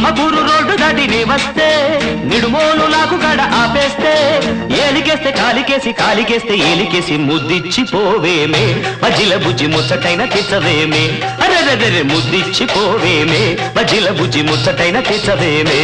మగురు road దాటి నీ వస్తే నిడుమోలు నాకు గడ ఆపేస్తే ఏలికేస్తే కాలికేసి ఏలికేసి ముద్దిచ్చి పోవేమే మజిల బుజ్జి ముచ్చటైన తెచ్చవేమే అరెరెరె ముద్దిచ్చి పోవేమే మజిల బుజ్జి ముచ్చటైన తెచ్చవేమే